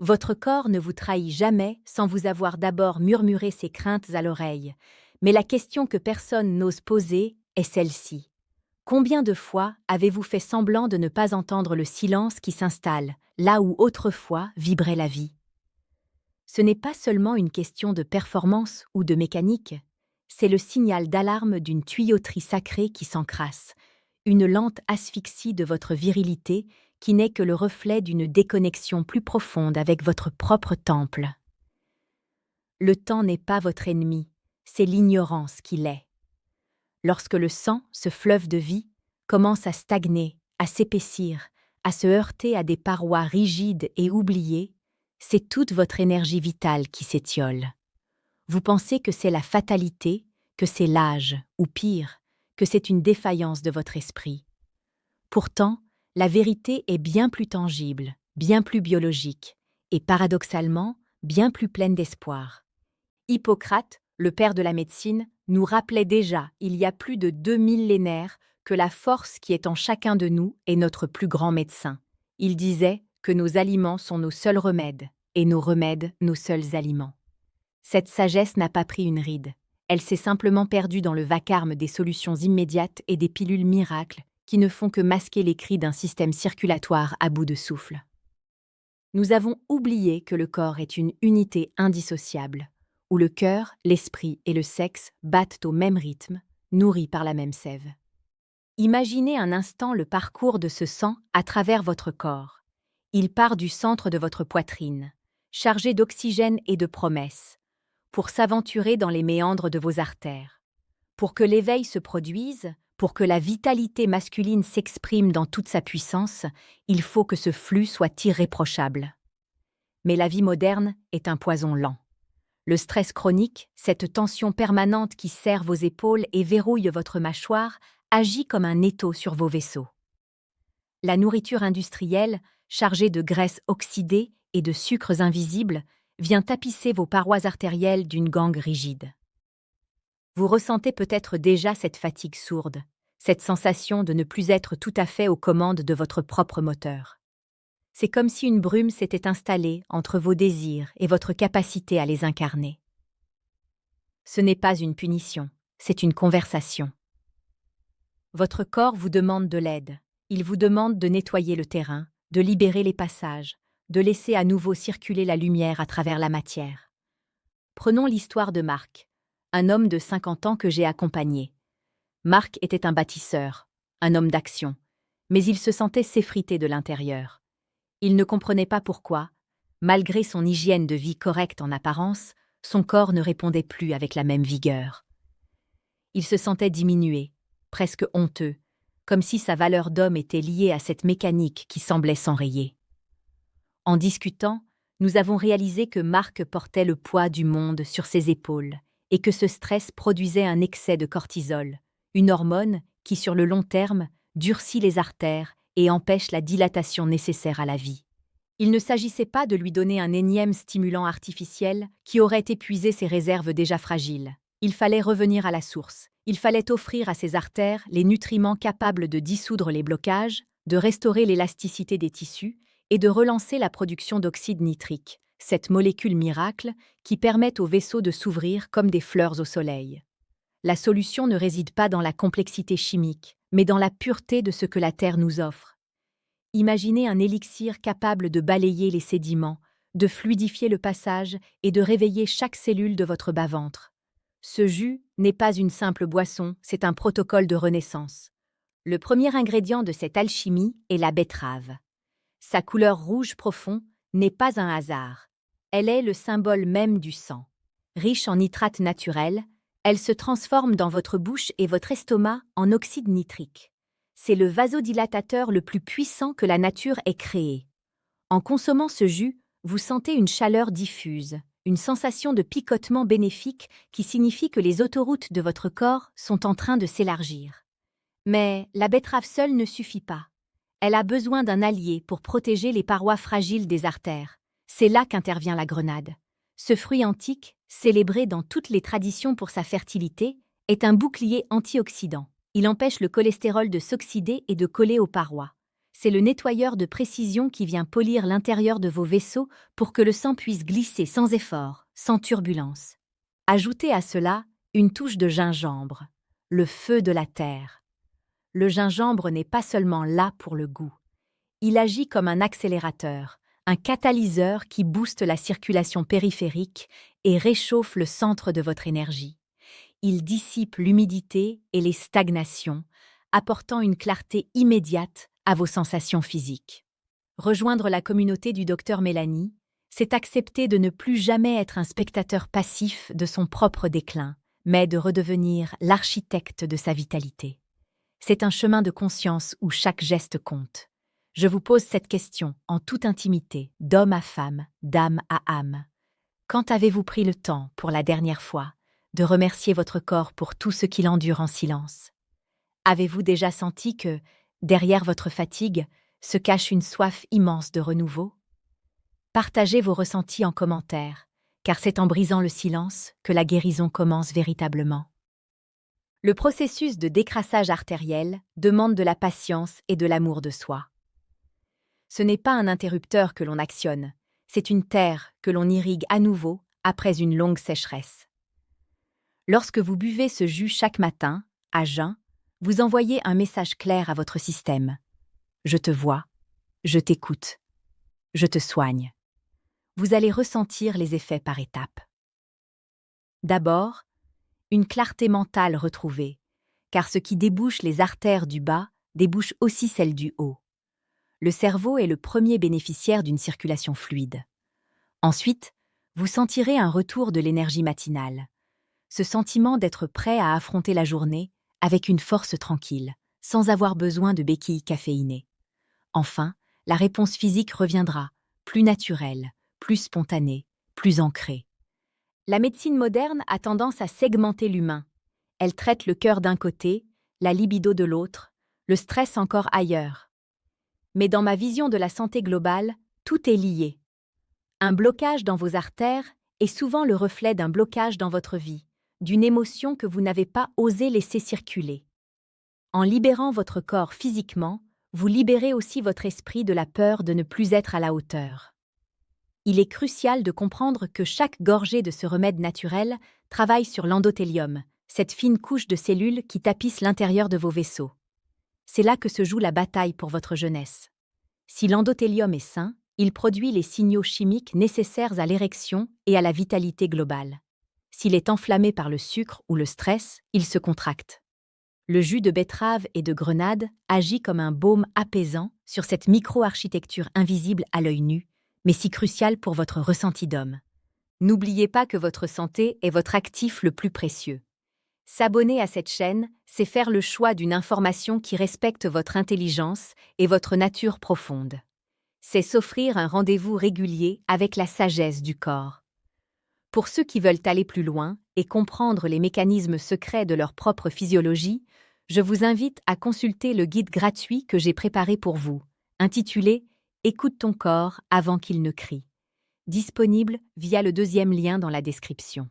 Votre corps ne vous trahit jamais sans vous avoir d'abord murmuré ses craintes à l'oreille. Mais la question que personne n'ose poser est celle-ci. Combien de fois avez-vous fait semblant de ne pas entendre le silence qui s'installe, là où autrefois vibrait la vie? Ce n'est pas seulement une question de performance ou de mécanique, c'est le signal d'alarme d'une tuyauterie sacrée qui s'encrasse, une lente asphyxie de votre virilité qui n'est que le reflet d'une déconnexion plus profonde avec votre propre temple. Le temps n'est pas votre ennemi, c'est l'ignorance qui l'est. Lorsque le sang, ce fleuve de vie, commence à stagner, à s'épaissir, à se heurter à des parois rigides et oubliées, c'est toute votre énergie vitale qui s'étiole. Vous pensez que c'est la fatalité, que c'est l'âge, ou pire, que c'est une défaillance de votre esprit. Pourtant, la vérité est bien plus tangible, bien plus biologique, et paradoxalement, bien plus pleine d'espoir. Hippocrate, le père de la médecine, nous rappelait déjà, il y a plus de 2 millénaires, que la force qui est en chacun de nous est notre plus grand médecin. Il disait que nos aliments sont nos seuls remèdes, et nos remèdes nos seuls aliments. Cette sagesse n'a pas pris une ride. Elle s'est simplement perdue dans le vacarme des solutions immédiates et des pilules miracles qui ne font que masquer les cris d'un système circulatoire à bout de souffle. Nous avons oublié que le corps est une unité indissociable, où le cœur, l'esprit et le sexe battent au même rythme, nourris par la même sève. Imaginez un instant le parcours de ce sang à travers votre corps. Il part du centre de votre poitrine, chargé d'oxygène et de promesses, pour s'aventurer dans les méandres de vos artères. Pour que l'éveil se produise, pour que la vitalité masculine s'exprime dans toute sa puissance, il faut que ce flux soit irréprochable. Mais la vie moderne est un poison lent. Le stress chronique, cette tension permanente qui serre vos épaules et verrouille votre mâchoire, agit comme un étau sur vos vaisseaux. La nourriture industrielle, chargée de graisses oxydées et de sucres invisibles, vient tapisser vos parois artérielles d'une gangue rigide. Vous ressentez peut-être déjà cette fatigue sourde, cette sensation de ne plus être tout à fait aux commandes de votre propre moteur. C'est comme si une brume s'était installée entre vos désirs et votre capacité à les incarner. Ce n'est pas une punition, c'est une conversation. Votre corps vous demande de l'aide. Il vous demande de nettoyer le terrain, de libérer les passages, de laisser à nouveau circuler la lumière à travers la matière. Prenons l'histoire de Marc, un homme de 50 ans que j'ai accompagné. Marc était un bâtisseur, un homme d'action, mais il se sentait s'effriter de l'intérieur. Il ne comprenait pas pourquoi, malgré son hygiène de vie correcte en apparence, son corps ne répondait plus avec la même vigueur. Il se sentait diminué, presque honteux, comme si sa valeur d'homme était liée à cette mécanique qui semblait s'enrayer. En discutant, nous avons réalisé que Marc portait le poids du monde sur ses épaules et que ce stress produisait un excès de cortisol, une hormone qui, sur le long terme, durcit les artères et empêche la dilatation nécessaire à la vie. Il ne s'agissait pas de lui donner un énième stimulant artificiel qui aurait épuisé ses réserves déjà fragiles. Il fallait revenir à la source. Il fallait offrir à ses artères les nutriments capables de dissoudre les blocages, de restaurer l'élasticité des tissus et de relancer la production d'oxyde nitrique, cette molécule miracle qui permet aux vaisseaux de s'ouvrir comme des fleurs au soleil. La solution ne réside pas dans la complexité chimique, mais dans la pureté de ce que la Terre nous offre. Imaginez un élixir capable de balayer les sédiments, de fluidifier le passage et de réveiller chaque cellule de votre bas-ventre. Ce jus n'est pas une simple boisson, c'est un protocole de renaissance. Le premier ingrédient de cette alchimie est la betterave. Sa couleur rouge profond n'est pas un hasard. Elle est le symbole même du sang. Riche en nitrates naturels, elle se transforme dans votre bouche et votre estomac en oxyde nitrique. C'est le vasodilatateur le plus puissant que la nature ait créé. En consommant ce jus, vous sentez une chaleur diffuse, une sensation de picotement bénéfique qui signifie que les autoroutes de votre corps sont en train de s'élargir. Mais la betterave seule ne suffit pas. Elle a besoin d'un allié pour protéger les parois fragiles des artères. C'est là qu'intervient la grenade. Ce fruit antique, célébré dans toutes les traditions pour sa fertilité, est un bouclier antioxydant. Il empêche le cholestérol de s'oxyder et de coller aux parois. C'est le nettoyeur de précision qui vient polir l'intérieur de vos vaisseaux pour que le sang puisse glisser sans effort, sans turbulence. Ajoutez à cela une touche de gingembre, le feu de la terre. Le gingembre n'est pas seulement là pour le goût. Il agit comme un accélérateur, un catalyseur qui booste la circulation périphérique et réchauffe le centre de votre énergie. Il dissipe l'humidité et les stagnations, apportant une clarté immédiate à vos sensations physiques. Rejoindre la communauté du docteur Mélanie, c'est accepter de ne plus jamais être un spectateur passif de son propre déclin, mais de redevenir l'architecte de sa vitalité. C'est un chemin de conscience où chaque geste compte. Je vous pose cette question en toute intimité, d'homme à femme, d'âme à âme. Quand avez-vous pris le temps, pour la dernière fois, de remercier votre corps pour tout ce qu'il endure en silence? Avez-vous déjà senti que, derrière votre fatigue, se cache une soif immense de renouveau? Partagez vos ressentis en commentaire, car c'est en brisant le silence que la guérison commence véritablement. Le processus de décrassage artériel demande de la patience et de l'amour de soi. Ce n'est pas un interrupteur que l'on actionne, c'est une terre que l'on irrigue à nouveau après une longue sécheresse. Lorsque vous buvez ce jus chaque matin, à jeun, vous envoyez un message clair à votre système. Je te vois, je t'écoute, je te soigne. Vous allez ressentir les effets par étapes. D'abord, une clarté mentale retrouvée, car ce qui débouche les artères du bas débouche aussi celles du haut. Le cerveau est le premier bénéficiaire d'une circulation fluide. Ensuite, vous sentirez un retour de l'énergie matinale. Ce sentiment d'être prêt à affronter la journée avec une force tranquille, sans avoir besoin de béquilles caféinées. Enfin, la réponse physique reviendra, plus naturelle, plus spontanée, plus ancrée. La médecine moderne a tendance à segmenter l'humain. Elle traite le cœur d'un côté, la libido de l'autre, le stress encore ailleurs. Mais dans ma vision de la santé globale, tout est lié. Un blocage dans vos artères est souvent le reflet d'un blocage dans votre vie, d'une émotion que vous n'avez pas osé laisser circuler. En libérant votre corps physiquement, vous libérez aussi votre esprit de la peur de ne plus être à la hauteur. Il est crucial de comprendre que chaque gorgée de ce remède naturel travaille sur l'endothélium, cette fine couche de cellules qui tapisse l'intérieur de vos vaisseaux. C'est là que se joue la bataille pour votre jeunesse. Si l'endothélium est sain, il produit les signaux chimiques nécessaires à l'érection et à la vitalité globale. S'il est enflammé par le sucre ou le stress, il se contracte. Le jus de betterave et de grenade agit comme un baume apaisant sur cette micro-architecture invisible à l'œil nu, mais si cruciale pour votre ressenti d'homme. N'oubliez pas que votre santé est votre actif le plus précieux. S'abonner à cette chaîne, c'est faire le choix d'une information qui respecte votre intelligence et votre nature profonde. C'est s'offrir un rendez-vous régulier avec la sagesse du corps. Pour ceux qui veulent aller plus loin et comprendre les mécanismes secrets de leur propre physiologie, je vous invite à consulter le guide gratuit que j'ai préparé pour vous, intitulé « Écoute ton corps avant qu'il ne crie », disponible via le deuxième lien dans la description.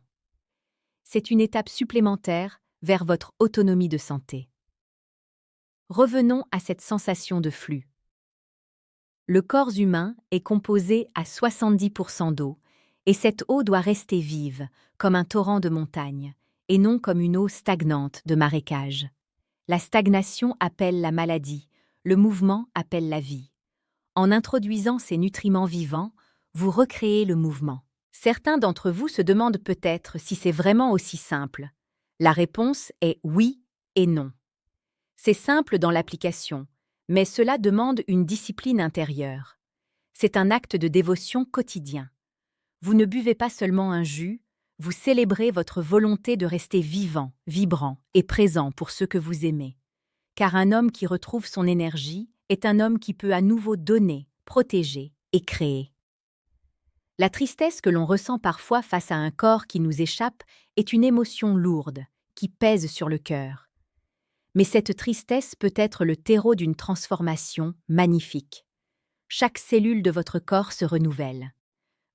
C'est une étape supplémentaire vers votre autonomie de santé. Revenons à cette sensation de flux. Le corps humain est composé à 70% d'eau, et cette eau doit rester vive, comme un torrent de montagne, et non comme une eau stagnante de marécage. La stagnation appelle la maladie, le mouvement appelle la vie. En introduisant ces nutriments vivants, vous recréez le mouvement. Certains d'entre vous se demandent peut-être si c'est vraiment aussi simple. La réponse est oui et non. C'est simple dans l'application, mais cela demande une discipline intérieure. C'est un acte de dévotion quotidien. Vous ne buvez pas seulement un jus, vous célébrez votre volonté de rester vivant, vibrant et présent pour ceux que vous aimez. Car un homme qui retrouve son énergie est un homme qui peut à nouveau donner, protéger et créer. La tristesse que l'on ressent parfois face à un corps qui nous échappe est une émotion lourde, qui pèse sur le cœur. Mais cette tristesse peut être le terreau d'une transformation magnifique. Chaque cellule de votre corps se renouvelle.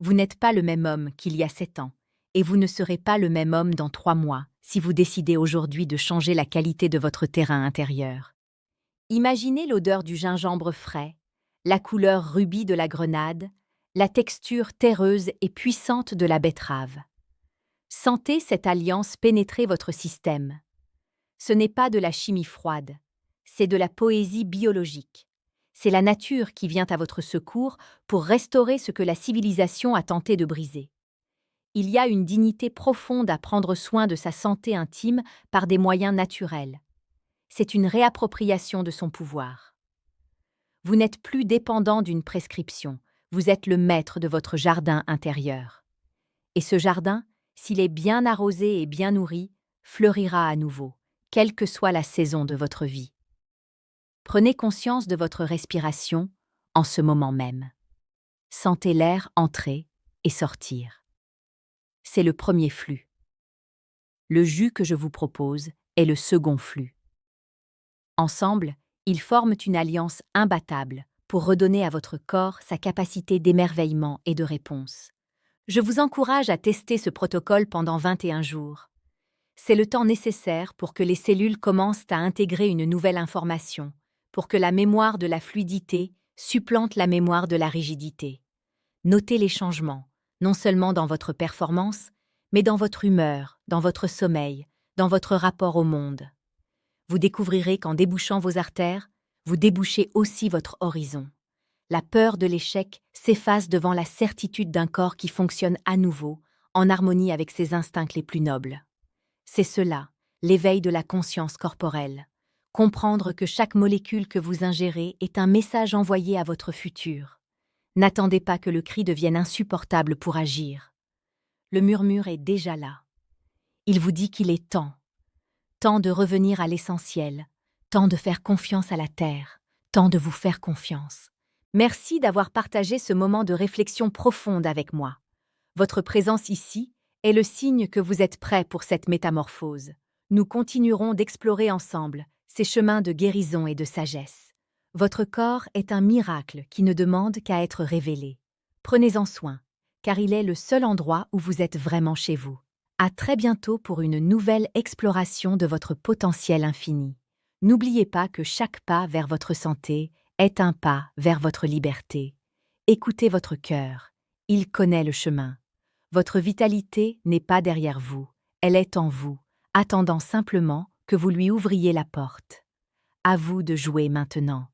Vous n'êtes pas le même homme qu'il y a 7 ans, et vous ne serez pas le même homme dans 3 mois si vous décidez aujourd'hui de changer la qualité de votre terrain intérieur. Imaginez l'odeur du gingembre frais, la couleur rubis de la grenade, la texture terreuse et puissante de la betterave. Sentez cette alliance pénétrer votre système. Ce n'est pas de la chimie froide, c'est de la poésie biologique. C'est la nature qui vient à votre secours pour restaurer ce que la civilisation a tenté de briser. Il y a une dignité profonde à prendre soin de sa santé intime par des moyens naturels. C'est une réappropriation de son pouvoir. Vous n'êtes plus dépendant d'une prescription, vous êtes le maître de votre jardin intérieur. Et ce jardin, s'il est bien arrosé et bien nourri, fleurira à nouveau, quelle que soit la saison de votre vie. Prenez conscience de votre respiration en ce moment même. Sentez l'air entrer et sortir. C'est le premier flux. Le jus que je vous propose est le second flux. Ensemble, ils forment une alliance imbattable pour redonner à votre corps sa capacité d'émerveillement et de réponse. Je vous encourage à tester ce protocole pendant 21 jours. C'est le temps nécessaire pour que les cellules commencent à intégrer une nouvelle information, pour que la mémoire de la fluidité supplante la mémoire de la rigidité. Notez les changements, non seulement dans votre performance, mais dans votre humeur, dans votre sommeil, dans votre rapport au monde. Vous découvrirez qu'en débouchant vos artères, vous débouchez aussi votre horizon. La peur de l'échec s'efface devant la certitude d'un corps qui fonctionne à nouveau, en harmonie avec ses instincts les plus nobles. C'est cela, l'éveil de la conscience corporelle. Comprendre que chaque molécule que vous ingérez est un message envoyé à votre futur. N'attendez pas que le cri devienne insupportable pour agir. Le murmure est déjà là. Il vous dit qu'il est temps. Temps de revenir à l'essentiel, temps de faire confiance à la terre, temps de vous faire confiance. Merci d'avoir partagé ce moment de réflexion profonde avec moi. Votre présence ici est le signe que vous êtes prêt pour cette métamorphose. Nous continuerons d'explorer ensemble ces chemins de guérison et de sagesse. Votre corps est un miracle qui ne demande qu'à être révélé. Prenez-en soin, car il est le seul endroit où vous êtes vraiment chez vous. À très bientôt pour une nouvelle exploration de votre potentiel infini. N'oubliez pas que chaque pas vers votre santé est un pas vers votre liberté. Écoutez votre cœur, il connaît le chemin. Votre vitalité n'est pas derrière vous, elle est en vous, attendant simplement que vous lui ouvriez la porte. À vous de jouer maintenant.